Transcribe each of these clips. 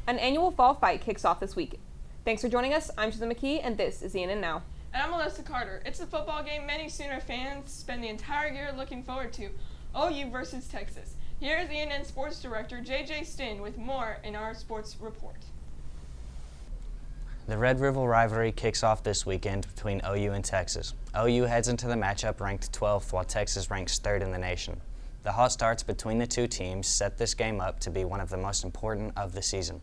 An annual fall fight kicks off this week. Thanks for joining us. I'm Susan McKee, and this is ENN Now. And I'm Melissa Carter. It's a football game many Sooner fans spend the entire year looking forward to, OU versus Texas. Here's ENN Sports Director J.J. Stinn with more in our sports report. The Red River Rivalry kicks off this weekend between OU and Texas. OU heads into the matchup ranked 12th, while Texas ranks 3rd in the nation. The hot starts between the two teams set this game up to be one of the most important of the season.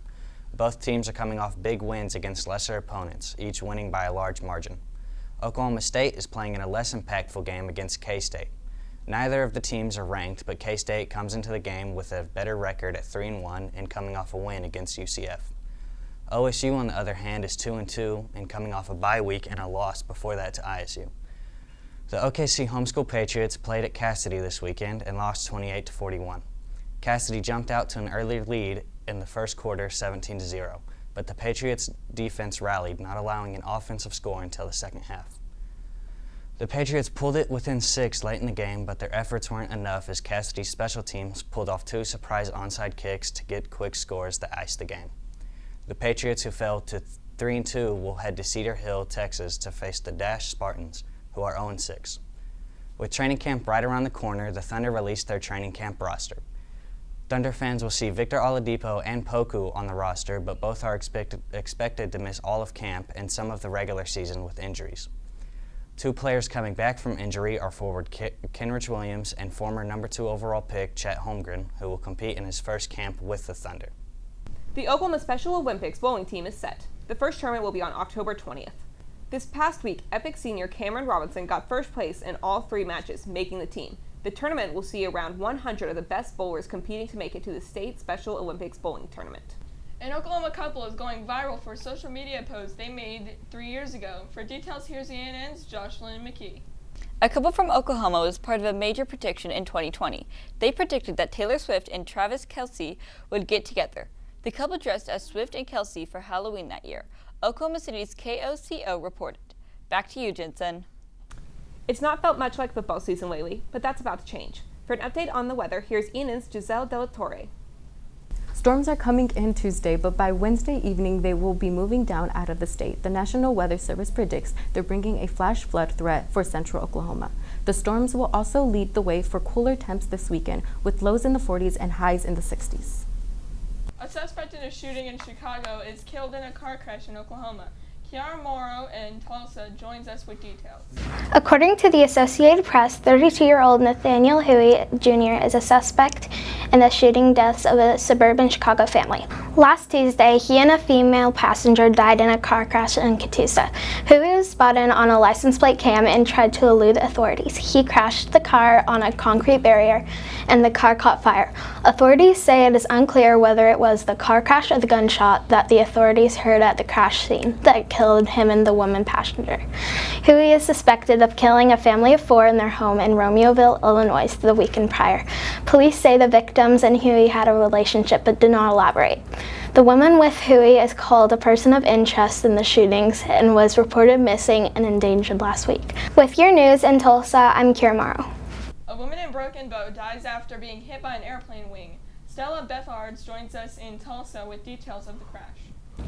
Both teams are coming off big wins against lesser opponents, each winning by a large margin. Oklahoma State is playing in a less impactful game against K-State. Neither of the teams are ranked, but K-State comes into the game with a better record at 3-1 and coming off a win against UCF. OSU, on the other hand, is 2-2 and coming off a bye week and a loss before that to ISU. The OKC Homeschool Patriots played at Cassidy this weekend and lost 28-41. Cassidy jumped out to an early lead in the first quarter, 17-0, but the Patriots' defense rallied, not allowing an offensive score until the second half. The Patriots pulled it within 6 late in the game, but their efforts weren't enough as Cassidy's special teams pulled off 2 surprise onside kicks to get quick scores that iced the game. The Patriots, who fell to 3-2, will head to Cedar Hill, Texas to face the Dash Spartans, who are 0-6. With training camp right around the corner, the Thunder released their training camp roster. Thunder fans will see Victor Oladipo and Poku on the roster, but both are expected to miss all of camp and some of the regular season with injuries. 2 players coming back from injury are forward Kenrich Williams and former number 2 overall pick Chet Holmgren, who will compete in his first camp with the Thunder. The Oklahoma Special Olympics bowling team is set. The first tournament will be on October 20th. This past week, Epic senior Cameron Robinson got first place in all 3 matches, making the team. The tournament will see around 100 of the best bowlers competing to make it to the state Special Olympics bowling tournament. An Oklahoma couple is going viral for a social media post they made 3 years ago. For details, here's ENN's Jocelyn McKee. A couple from Oklahoma was part of a major prediction in 2020. They predicted that Taylor Swift and Travis Kelce would get together. The couple dressed as Swift and Kelce for Halloween that year. Oklahoma City's KOCO reported. Back to you, Jensen. It's not felt much like football season lately, but that's about to change. For an update on the weather, here's ENN's Giselle De La Torre. Storms are coming in Tuesday, but by Wednesday evening they will be moving down out of the state. The National Weather Service predicts they're bringing a flash flood threat for central Oklahoma. The storms will also lead the way for cooler temps this weekend, with lows in the 40s and highs in the 60s. A suspect in a shooting in Chicago is killed in a car crash in Oklahoma. Kiara Morrow in Tulsa joins us with details. According to the Associated Press, 32-year-old Nathaniel Huey Jr. is a suspect in the shooting deaths of a suburban Chicago family. Last Tuesday, he and a female passenger died in a car crash in Catoosa. Huey was spotted on a license plate cam and tried to elude authorities. He crashed the car on a concrete barrier and the car caught fire. Authorities say it is unclear whether it was the car crash or the gunshot that the authorities heard at the crash scene that killed him and the woman passenger. Huey is suspected of killing a family of 4 in their home in Romeoville, Illinois, the weekend prior. Police say the victims and Huey had a relationship but did not elaborate. The woman with Huey is called a person of interest in the shootings and was reported missing and endangered last week. With your news in Tulsa, I'm Kiara Morrow. A woman in Broken Bow dies after being hit by an airplane wing. Stella Bethards joins us in Tulsa with details of the crash.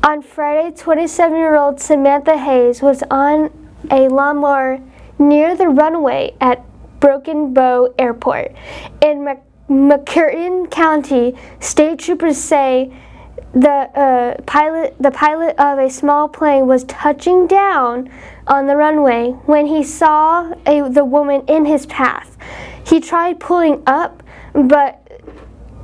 On Friday, 27-year-old Samantha Hayes was on a lawnmower near the runway at Broken Bow Airport. In McCurtain County, state troopers say the pilot of a small plane was touching down on the runway when he saw the woman in his path. He tried pulling up, but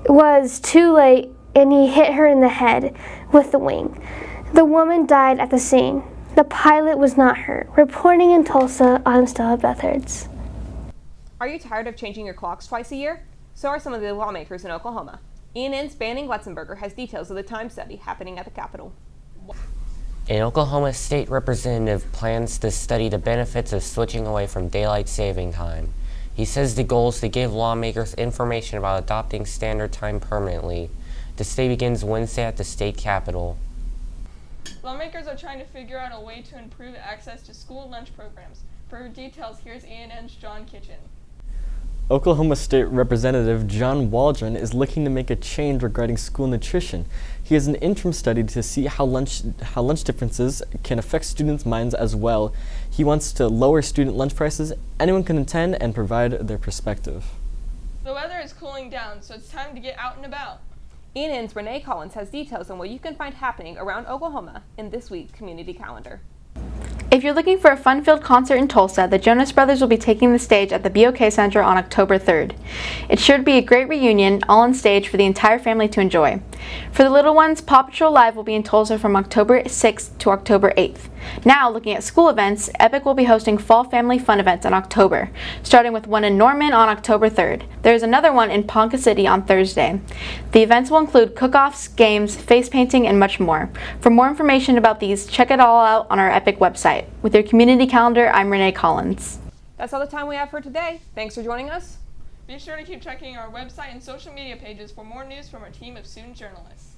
was too late, and he hit her in the head with the wing. The woman died at the scene. The pilot was not hurt. Reporting in Tulsa, I'm Stella Bethards. Are you tired of changing your clocks twice a year? So are some of the lawmakers in Oklahoma. ENN's Banning Letzenberger has details of the time study happening at the Capitol. An Oklahoma State representative plans to study the benefits of switching away from daylight saving time. He says the goal is to give lawmakers information about adopting standard time permanently. The study begins Wednesday at the state capitol. Lawmakers are trying to figure out a way to improve access to school lunch programs. For details, here's ENN's John Kitchen. Oklahoma State Representative John Waldron is looking to make a change regarding school nutrition. He has an interim study to see how lunch differences can affect students' minds as well. He wants to lower student lunch prices. Anyone can attend and provide their perspective. The weather is cooling down, so it's time to get out and about. ENN's Renee Collins has details on what you can find happening around Oklahoma in this week's community calendar. If you're looking for a fun-filled concert in Tulsa, the Jonas Brothers will be taking the stage at the BOK Center on October 3rd. It should be a great reunion, all on stage for the entire family to enjoy. For the little ones, Paw Patrol Live will be in Tulsa from October 6th to October 8th. Now, looking at school events, Epic will be hosting Fall Family Fun events in October, starting with one in Norman on October 3rd. There is another one in Ponca City on Thursday. The events will include cook-offs, games, face painting, and much more. For more information about these, check it all out on our Epic website. With your community calendar, I'm Renee Collins. That's all the time we have for today. Thanks for joining us. Be sure to keep checking our website and social media pages for more news from our team of student journalists.